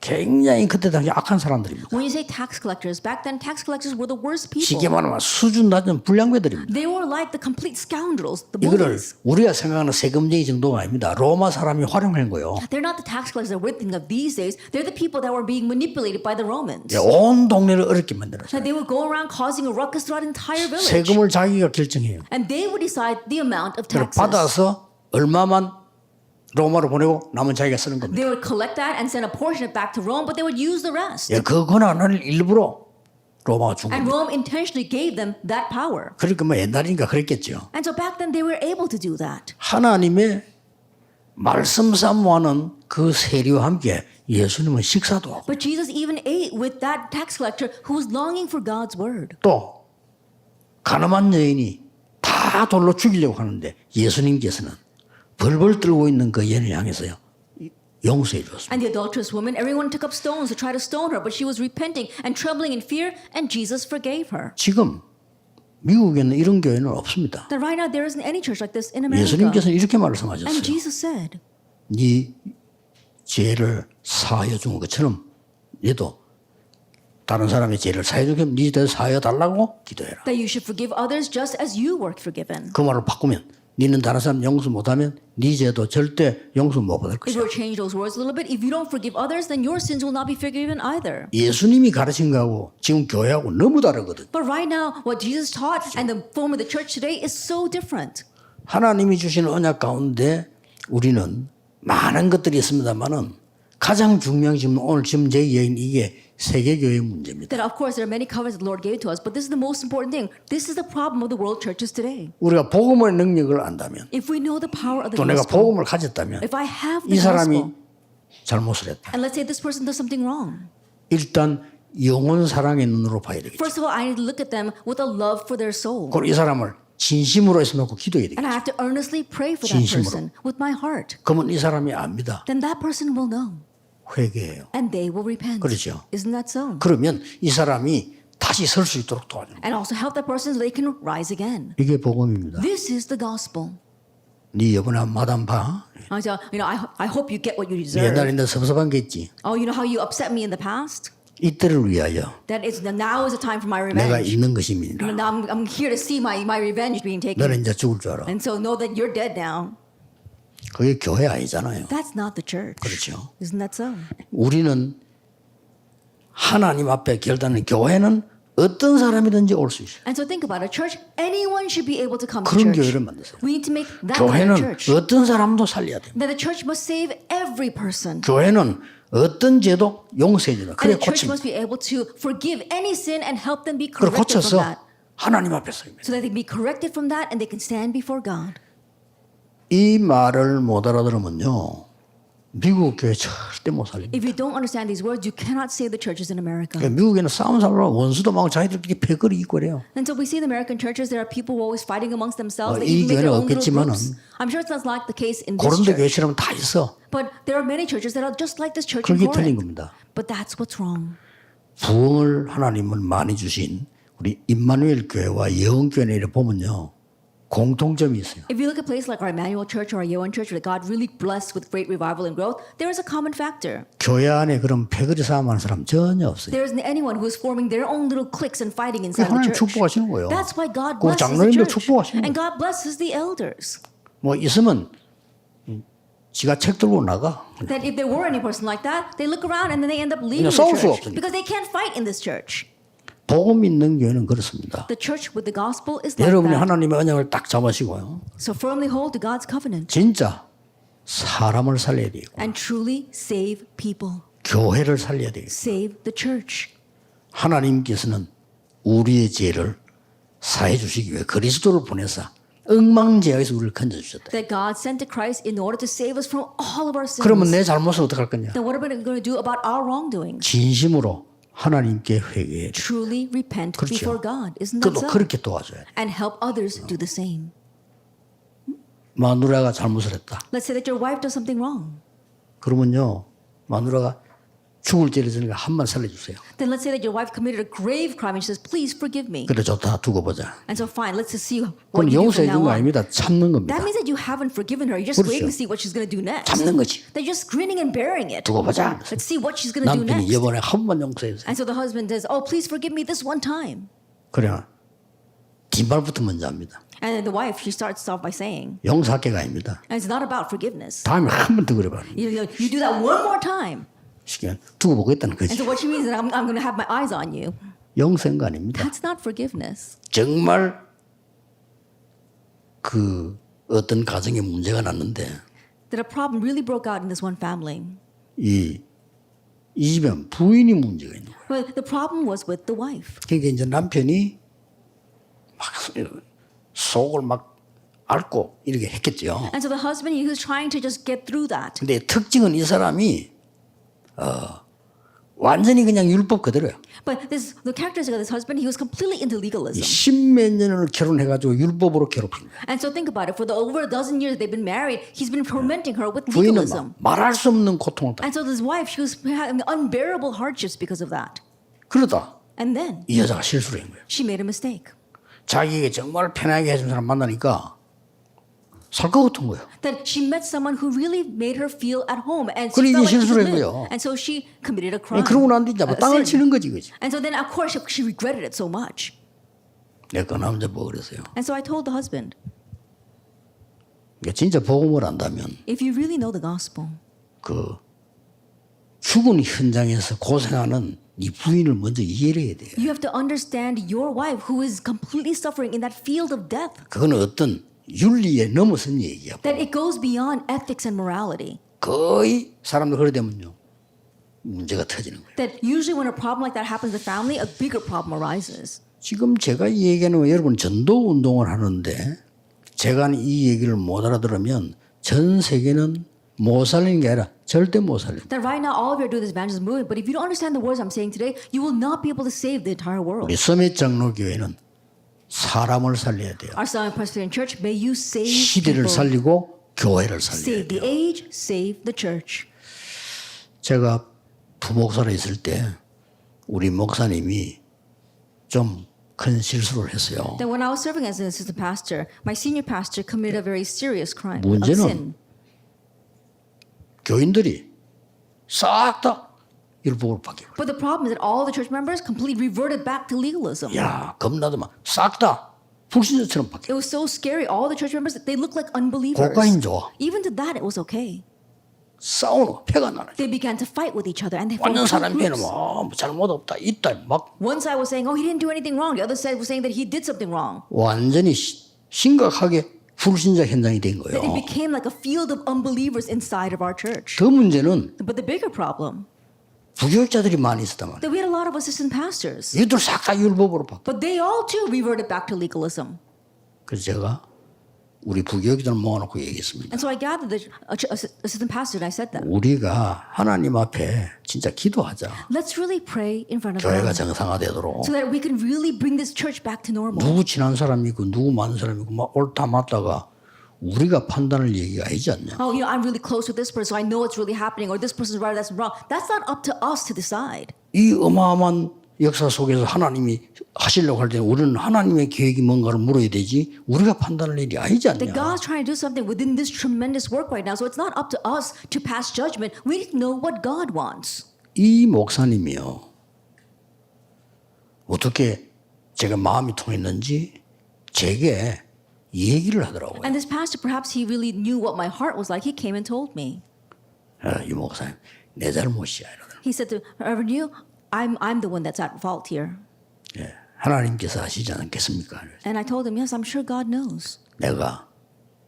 굉장히 그때 당시 악한 사람들입니다. When you say tax collectors, back then tax collectors were the worst 쉽게 people. 말하면 수준 낮은 불량배들입니다. They were like the complete scoundrels, the 이거를 bullies. 우리가 생각하는 세금쟁이 정도가 아닙니다. 로마 사람이 활용한 거예요. They're not the tax collectors that we're thinking of these days. They're the people that were being manipulated by the Romans. 온 동네를 어렵게 만들었어요. So they would go around causing a ruckus throughout an entire village. 세금을 자기가 결정해요. And they would decide the amount of 그걸 taxes. 받아서 얼마만 로마로 보내고 남은 자기가 쓰는 겁니다. They would collect that and send a portion of it back to Rome, but they would use the rest. 예, 그 권한을 일부러 로마가 준 And 겁니다. Rome intentionally gave them that power. 그러니까 뭐 옛날이니까 그랬겠죠. And so back then they were able to do that. 하나님의 말씀 사모하는 그 세리와 함께 예수님은 식사도 하고 But Jesus even ate with that tax collector who was longing for God's word. 또 가늠한 여인이 다 돌로 죽이려고 하는데 예수님께서는 벌벌 떨고 있는 그 여인을 향해서요 용서해 주었습니다. And the adulterous woman, everyone took up stones to try to stone her, but she was repenting and trembling in fear, and Jesus forgave her. 지금 미국에는 이런 교회는 없습니다. That right now there isn't any church like this in America. 예수님께서는 이렇게 And 말씀하셨어요. Jesus said, 네 죄를 사하여 준 것처럼 얘도 다른 사람의 죄를 사하여 주면 네 죄를 사하여 달라고 기도해라. that you should forgive others just as you were forgiven. 그 말을 바꾸면 너는 다른 사람 용서 못하면 네 죄도 절대 용서 못 받을 If 것이야. we were to change those words a little bit, if you don't forgive others, then your sins will not be forgiven either. 예수님이 가르친 거하고 지금 교회하고 너무 다르거든. But right now, what Jesus taught and the form of the church today is so different. 하나님이 주시는 언약 가운데 우리는 많은 것들이 있습니다만은 가장 중요한 지금 오늘 지금 제 얘기는 이게 세계교회의 문제입니다. That of course there are many covenants the Lord gave to us, but this is the most important thing. This is the problem of the world churches today. 우리가 복음의 능력을 안다면 If we know the power of the 또 내가 gospel, 복음을 가졌다면 if I have 이 the 사람이 gospel, 잘못을 했다. and let's say this person does something wrong. 일단 영혼 사랑의 눈으로 봐야 되겠죠. First of all, I need to look at them with a love for their soul. 그리고 이 사람을 진심으로 해서 놓고 기도해야 And I 되겠죠. have to earnestly pray for that 진심으로. person with my heart. 그러면 이 사람이 압니다. Then that person will know. 회개해요. And they will repent. 그렇죠. Isn't that so? 그러면 이 사람이 다시 설 수 있도록 도와주는 거예요. And also help that person so they can rise again. 이게 복음입니다. This is the gospel. 네 여보나 마담 봐. So, I hope you get what you deserve. 옛날에 너 섭섭한 게 있지. Oh, you know how you upset me in the past? 이때를 위하여 That is now is the time for my 내가 revenge. 있는 것입니다. Now I'm here to see my revenge being taken. 너는 이제 죽을 줄 알아. And so know that you're dead now. 그게 교회 아니잖아요. That's not the church. 그렇죠. Isn't that so? 우리는 하나님 앞에 결단하는 교회는 어떤 사람이든지 올 수 있어요. And so think about it. Church, anyone should be able to come to 그런 church. 교회를 만드세요. We need to make that kind of 교회는 church. 어떤 사람도 살려야 돼요. That the church must save every person. 교회는 어떤 죄도 용서해 준다. 그래 And the church 고칩니다. must be able to forgive any sin and help them be 그걸 corrected 고쳐서 from that. 하나님 앞에 서입니다. so that they can be corrected from that and they can stand before God. 이 말을 못 알아들으면요, 미국 교회 절대 못 살립니다. If you don't understand these words, you cannot save the churches in America. 그러니까 미국에는 싸움 살러 원수도 많고 자기들끼리 패거리 있고 그래요. And so we see in the American churches, there are people who are always fighting amongst themselves. They 이 even make their 교회는 own little 없겠지만은 groups. I'm sure it's not like the case in this 고린도 church. 교회처럼 다 있어. But there are many churches that are just like this church in 그게 틀린 Corinth. 겁니다. But that's what's wrong. 부흥을 하나님은 많이 주신 우리 임마누엘 교회와 예언교회를 보면요, 공통점이 있어요. If you look at places like our Emmanuel Church or our Yeon Church, that God really blessed with great revival and growth, there is a common factor. 교회 안에 그런 패거리 싸움하는 사람 전혀 없어요. There isn't anyone who is forming their own little cliques and fighting inside the 하나님 church. 축복하시는 거예요. That's why God 그 blesses the 장로님들 church. 축복하시는 And 거예요. God blesses the elders. 뭐 있으면 지가 책 들고 나가. That if there were any person like that, they look around and then they end up leaving the 싸울 수가 church 없으니까. because they can't fight in this church. 복음 있는 교회는 그렇습니다. The church with the gospel is like 여러분이 that. 하나님의 언약을 딱 잡으시고요, So firmly hold to God's covenant 진짜 사람을 살려야 되고 and truly save people. 교회를 살려야 되고 Save the church. 하나님께서는 우리의 죄를 사해 주시기 위해 그리스도를 보내사 엉망제약에서 우리를 건져주셨다. That God sent to Christ in order to save us from all of our sins. 그러면 내 잘못을 어떻게 할 거냐? Then what are we going to do about our wrongdoings? 진심으로 하나님께 회개해 줘. Truly repent 그렇죠. before God. Isn't that 그도 so? 그렇게 도와줘야 돼. And help others do the same. 마누라가 잘못을 했다. Let's say that your wife does something wrong. 그러면요, 마누라가 죽을 죄를 지니까 한 번 살려주세요. Then let's say that your wife committed a grave crime and she says, please forgive me. 그래 좋다, 두고 보자. And so fine, let's just see what 그건 you do from 용서해 준 now 거 on. 아닙니다. 참는 겁니다. That means that you haven't forgiven her. You're just 그렇죠. waiting to see what she's going to do next. 참는 거지. They're just grinning and bearing it. 두고 보자. Let's see what she's going to do 남편이 next. 이번에 한 번 용서해 주세요. And so the husband says, oh, please forgive me this one time. 그래 뒷말부터 먼저 합니다. And then the wife, she starts off by saying, 용서할게가 아닙니다. and it's not about forgiveness. 다음에 한 번 더 그래봐. You do that one more time. 시간 두고 보겠다는 And 거지. so what she means is that I'm going to have my eyes on you. 용서한 거 아닙니다. That's not forgiveness. 정말 그 어떤 가정에 문제가 났는데 That a problem really broke out in this one family. 이 집에 부인이 문제가 있는 거예요. Well, the problem was with the wife. 그러니까 이제 남편이 막 속을 막 앓고 이렇게 했겠죠. And so the husband, he was trying to just get through that. 근데 특징은 이 사람이 완전히 그냥 율법 그대로예요. But the characteristic of this husband, he was completely into legalism. 십몇 년을 결혼해가지고 율법으로 괴롭힌 거예요. And so think about it. For the over a dozen years they've been married, he's been tormenting her with 부인은 legalism. 막 말할 수 없는 고통을 당해. And so this wife, she was having unbearable hardships because of that. 그러다 And then 이 여자가 실수를 한 거예요. she made a mistake. 자기에게 정말 편하게 해준 사람 만나니까 살 것 같은 거예요. That she met someone who really made her feel at home, and 그래, she felt 이제 like she could 실수를 한 live. 거예요. And so she committed a crime. 그러고 난 뒤에 뭐 a 땅을 sin. 치는 거지, 그지? And so then, of course, she regretted it so much. 내가 그 남자 뭐 그랬어요. And so I told the husband, 진짜 복음을 안다면 if you really know the gospel, 그 죽은 현장에서 고생하는 이 부인을 먼저 이해를 해야 돼요. you have to understand your wife who is completely suffering in that field of death. 그거는 어떤 윤리에 넘어선 얘기야. That it goes beyond ethics and morality. 거의 사람들 그래 되면요 문제가 터지는 거예요. That usually when a problem like that happens in the family, a bigger problem arises. 지금 제가 이 얘기하는 건 여러분 전도 운동을 하는데 제가 이 얘기를 못 알아들으면 전 세계는 못 살리는 게 아니라 절대 못 살려. That right now all of you are doing this evangelism movement, but if you don't understand the words I'm saying today, you will not be able to save the entire world. 우리 서밋 장로교회는 사람을 살려야 돼요. Our Southern Presbyterian Church, may you save 시대를 people. 살리고 교회를 살려야 Save the 돼요. age, save the church. 제가 부목사로 있을 때 우리 목사님이 좀 큰 실수를 했어요. That when I was serving as an assistant pastor, my senior pastor committed a very serious crime, a 문제는 sin. 교인들이 싹 다 율법으로 바뀌고. But the problem is that all the church members completely reverted back to legalism. 야 겁나더만 싹 다 불신자처럼 바뀌어. It was so scary. All the church members, they looked like unbelievers. 고가인 좋아. Even to that, it was okay. 싸우는 패가 나는. They began to fight with each other, and they formed 완전 two 사람에는 groups. 뭐 잘못 없다 있다 막 One side was saying, "Oh, he didn't do anything wrong." The other side was saying that he did something wrong. 완전히 심각하게 불신자 현장이 된 That it 거예요. became like a field of unbelievers inside of our church. 더 문제는 But the bigger problem, 부교육자들이 많이 있었단 말이에요. That we had a lot of assistant pastors. 이들 싹 다 율법으로 바뀌어. But they all too reverted back to legalism. 그래서 제가 우리 부교육자들 모아놓고 얘기했습니다. And so I gathered the assistant pastors and I said that. 우리가 하나님 앞에 진짜 기도하자. Let's really pray in front of 교회가 God 정상화되도록. so that we can really bring this church back to normal. 누구 친한 사람이 있고 누구 많은 사람이 있고 막 옳다 맞다가 우리가 판단할 얘기가 아니지 않냐. Oh, I'm really close with this person, so I know what's really happening, or this person's right, that's wrong. That's not up to us to decide. 이 어마어마한 역사 속에서 하나님이 하시려고 할 때 우리는 하나님의 계획이 뭔가를 물어야 되지 우리가 판단할 일이 아니지 That 않냐. God's trying to do something within this tremendous work right now, so it's not up to us to pass judgment. We need to know what God wants. 이 목사님이요. 어떻게 제가 마음이 통했는지 제게 얘기를 하더라고요. And this pastor, perhaps he really knew what my heart was like. He came and told me. 이 목사님 내 잘못이야 이러더라고요. He said to Reverend you, I'm the one that's at fault here. 예, 하나님께서 아시지 않겠습니까? And I told him, yes, I'm sure God knows. 내가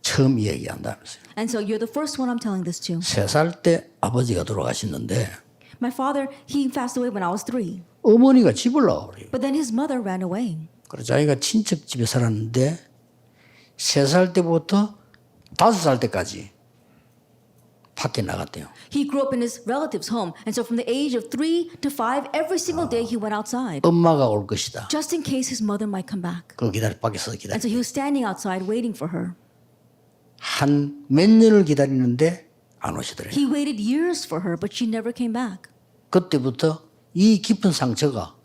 처음 얘기한다면서요. And so you're the first one I'm telling this to. 3살 때 아버지가 돌아가셨는데 My father, he passed away when I was 3. 어머니가 집을 나와 그래요. But then his mother ran away. 그래서 자기가 친척 집에 살았는데 3살 때부터 5살 때까지 밖에 나갔대요. He grew up in his relative's home. And so from the age of 3 to 5, every single day he went outside. 엄마가 올 것이다. Just in case his mother might come back. 그 밖에서 And 기다려. so he was standing outside waiting for her. 한 몇 년을 기다리는데 안 오시더래요. He waited years for her, but she never came back. 그때부터 이 깊은 상처가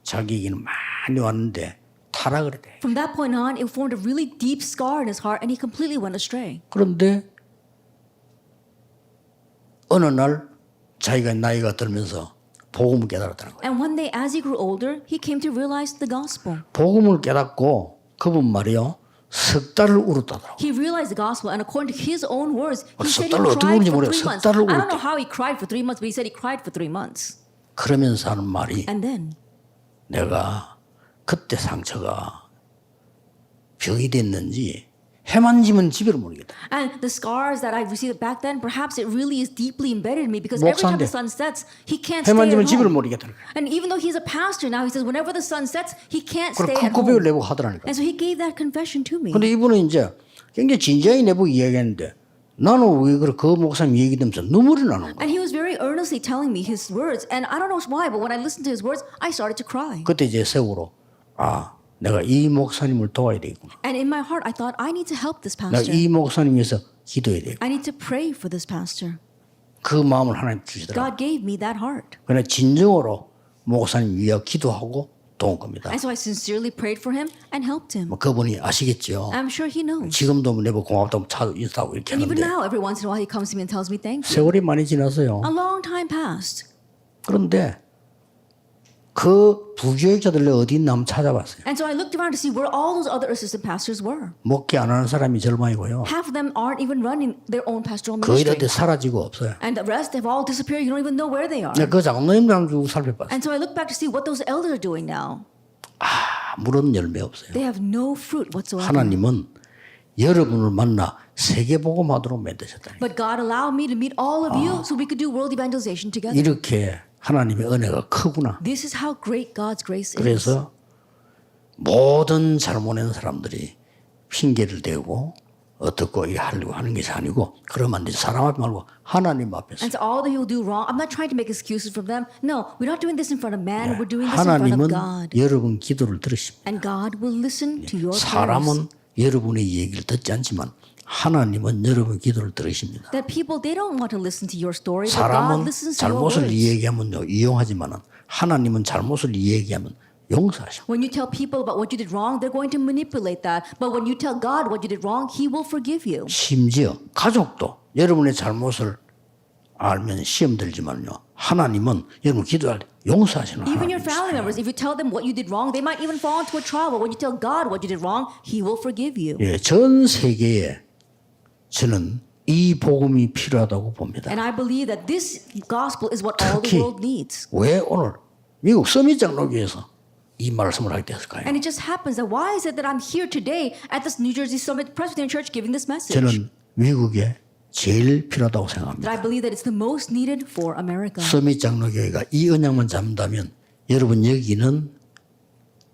자기에게는 많이 왔는데 타락을 했대. From that point on, it formed a really deep scar in his heart and he completely went astray. 그런데 어느 날 자기가 나이가 들면서 복음을 깨달았다는 거예요. And one day, as he grew older, he came to realize the gospel. 복음을 깨닫고 그분 말이요. 석 달을 울었다더라고요. He realized the gospel, and according to his own words, he 석 said he 달을 어떻게 cried 울는지 for 모르겠어요. 3 석 months. 달을 I don't 울었대. know how he cried for 3 months, but he said he cried for 3 months. 그러면서 하는 말이 And then, 내가 그때 상처가 병이 됐는지 해만 지면 지배를 모르겠다. and the scars that I received back then, perhaps it really is deeply embedded in me because every time 목사인데. the sun sets, he can't stay 해만 at 지면 지배를 home. 모르겠다는 거예요. And even though he's a pastor now, he says whenever the sun sets, he can't 그걸 stay 큰 at 고백을 home. 내보고 하더라니까. And so he gave that confession to me. 근데 이분은 이제 굉장히 진지하게 내보고 이야기했는데 나는 왜 그래 그 목사님 얘기하면서 눈물이 나는 거야. And he was very earnestly telling me his words. And I don't know why, but when I listened to his words, I started to cry. 그때 이제 세월호 내가 이 목사님을 도와야 되겠구나. And in my heart, I thought, I need to help this 내가 pastor. 이 목사님 위해서 기도해야 되겠구나. I need to pray for this pastor. 그 마음을 하나님 주시더라. God gave me that heart. 그러나 진정으로 목사님 위하여 기도하고 도운 겁니다. And so I sincerely prayed for him and helped him. 뭐 그분이 아시겠죠. I'm sure he knows. 지금도 내보고 고맙다고 차도 인사하고 이렇게 And even 하는데 now, every once in a while, he comes to me and tells me thank you. 세월이 많이 지났어요. A long time passed. 그런데 그 부교육자들이 어디 있나 한번 찾아봤어요. And so I looked around to see where all those other assistant pastors were. 목회 안 하는 사람이 절반이고요. Half of them aren't even running their own pastoral 거의 다 ministry. 사라지고 없어요. And the rest have all disappeared. You don't even know where they are. 그 장로님들 한번 쭉 살펴봤어요. And so I look back to see what those elders are doing now. 아무런 열매 없어요. They have no fruit whatsoever. 하나님은 여러분을 만나 세계복음하도록 만드셨다. But God allowed me to meet all of you so we could do world evangelization together. 이렇게 하나님의 은혜가 크구나. This is how great God's grace is. 그래서 모든 잘못한 사람들이 핑계를 대고 어떻고 이 하려고 하는 것이 아니고 그러면 안 되지. 사람 앞에 말고 하나님 앞에서. And so all the people do wrong. I'm not trying to make excuses for them. No, we're not doing this in front of man. We're doing this in front of 하나님은 God. 여러분 기도를 들으십니다. And God will listen to your prayers. 사람은 여러분의 얘기를 듣지 않지만 하나님은 여러분 기도를 들으십니다. That people, they don't want to listen to your story, but God 사람은 listens to your 잘못을 words. 이야기하면요 이용하지만은 하나님은 잘못을 이야기하면 용서하셔. When you tell people about what you did wrong, they're going to manipulate that. But when you tell God what you did wrong, He will forgive you. 심지어 가족도 여러분의 잘못을 알면 시험 들지만요 하나님은 여러분 기도할 때 용서하시는 Even your 하나님. family members, if you tell them what you did wrong, they might even fall into a trial. But when you tell God what you did wrong, He will forgive you. 예, 전 세계에 저는 이 복음이 필요하다고 봅니다. And I believe that this gospel is what all the 특히 world needs. 왜 오늘 미국 서밋 장로교에서 이 말씀을 하게 됐을까요? And it just happens that why is it that I'm here today at this New Jersey Summit Presbyterian Church giving this message? 저는 미국에 제일 필요하다고 that 생각합니다. I believe that it's the most needed for America. 서밋 장로교회가 이 언약만 잡는다면 여러분 여기는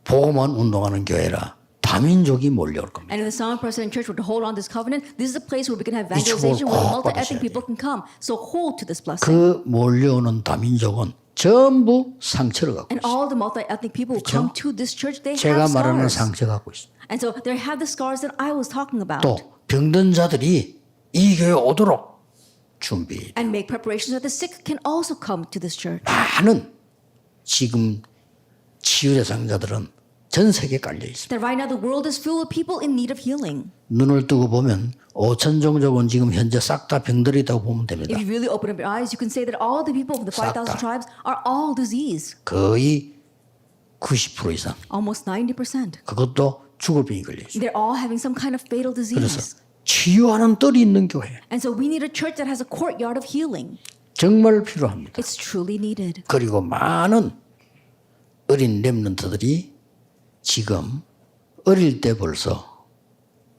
복음만 운동하는 교회라 다민족이 몰려올 겁니다. And if the Summit Presbyterian Church were to hold on this covenant, this is a place where we can have 이 축복을 evangelization, where 꼭 multi-ethnic 받으셔야 people can come. So hold to this blessing. 그 몰려오는 다민족은 전부 상처를 갖고 And 있어요. all the multi-ethnic people who come to this church, they 제가 have 말하는 scars. 상처 갖고 있어요. And so they have the scars that I was talking about. 또 병든 자들이 이 교회 오도록 준비. And make preparations so that the sick can also come to this church. 많은 지금 치유 대상자들은 전 세계에 깔려 있습니다. That right now the world is filled with people in need of healing. 눈을 뜨고 보면 5천 종족은 지금 현재 싹 다 병들이라고 보면 됩니다. If you really open up your eyes, you can say that all the people of the 5,000 싹 다. tribes are all disease. 거의 90% 이상. Almost 90%. 그것도 죽을 병이 걸려 있어요. They're all having some kind of fatal 그래서 disease. 치유하는 뜰이 있는 교회 And so we need a church that has a courtyard of healing. 정말 필요합니다. It's truly needed. 그리고 많은 어린 렘넌트들이 지금 어릴 때 벌써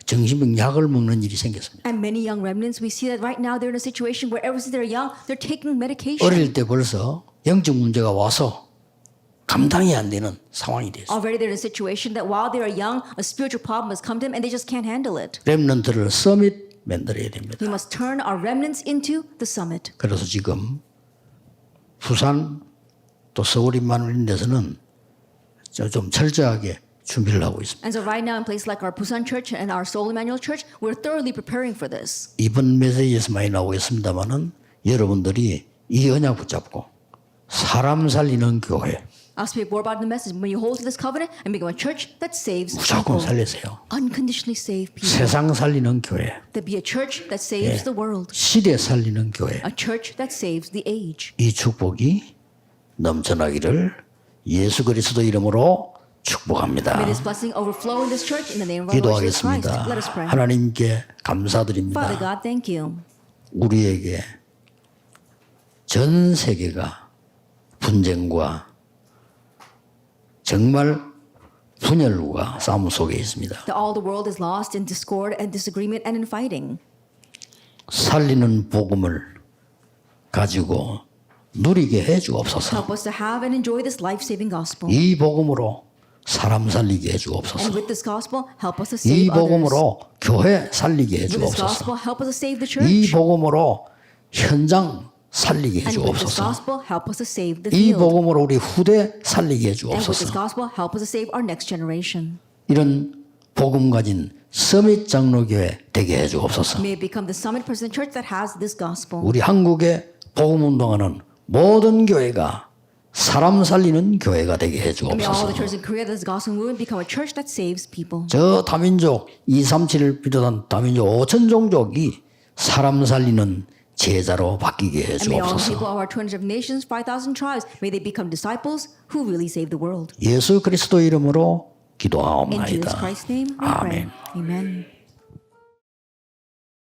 정신병 약을 먹는 일이 생겼습니다. And many young remnants, we see that right now they're in a situation where ever since they're young, they're taking medication. 어릴 때 벌써 영적 문제가 와서 감당이 안 되는 상황이 됐어요. Already they're in a situation that while they are young, a spiritual problem has come to them and they just can't handle it. 렘넌트를 서밋 만들어야 됩니다. We must turn our remnants into the summit. 그래서 지금 부산 또 서울 인만을 이런 데서는 좀 철저하게 준비를 하고 있습니다. And so right now in places like our Busan Church and our Seoul Emmanuel Church, we're thoroughly preparing for this. 이번 메시지에서 많이 나오고 있습니다만은 여러분들이 이 언약 붙잡고 사람 살리는 교회 I'll speak more about the message. When you hold to this covenant and become a church that saves 무조건 people, 살리세요. unconditionally save people. 세상 살리는 교회, That be a church that saves the world, 시대 살리는 교회. a church that saves the age. 이 축복이 넘쳐나기를 예수 그리스도 이름으로 축복합니다. May this blessing overflow in this church in the name of our Lord Jesus Christ. 기도하겠습니다. Let us pray. 하나님께 Father 감사드립니다. God, thank you. 우리에게 전 세계가 분쟁과 정말 분열과 싸움 속에 있습니다. That all the world is lost in discord and disagreement and in fighting. 살리는 복음을 가지고 누리게 해 주옵소서. Help us to have and enjoy this life-saving gospel. 이 복음으로 사람 살리게 해 And 주옵소서. with this gospel, help us to 이 save others. 복음으로 교회 살리게 해 With this 주옵소서. gospel, help us to save the 이 church. 복음으로 현장 살리게 해 And with this 주옵소서. gospel, help us to save the 이 field. 복음으로 우리 후대 살리게 해 And with this 주옵소서. gospel, help us to save our next generation. 이런 복음 가진 서밋 장로교회 되게 해 주옵소서. May it become the Summit Presbyterian Church that has this gospel. 우리 한국에 복음 운동하는 모든 교회가 사람 살리는 교회가 되게 해 And may all 주옵소서. the churches in Korea that this gospel movement become a church that saves people. 저 다민족 237을 비롯한 다민족 5천 종족이 사람 살리는 제자로 바뀌게 해 And may all the 주옵소서. people of our 200 nations, 5,000 tribes, may they become disciples who really save the world. 예수 그리스도 이름으로 In Jesus 기도하옵나이다. Christ's name, we pray. 아멘. Amen.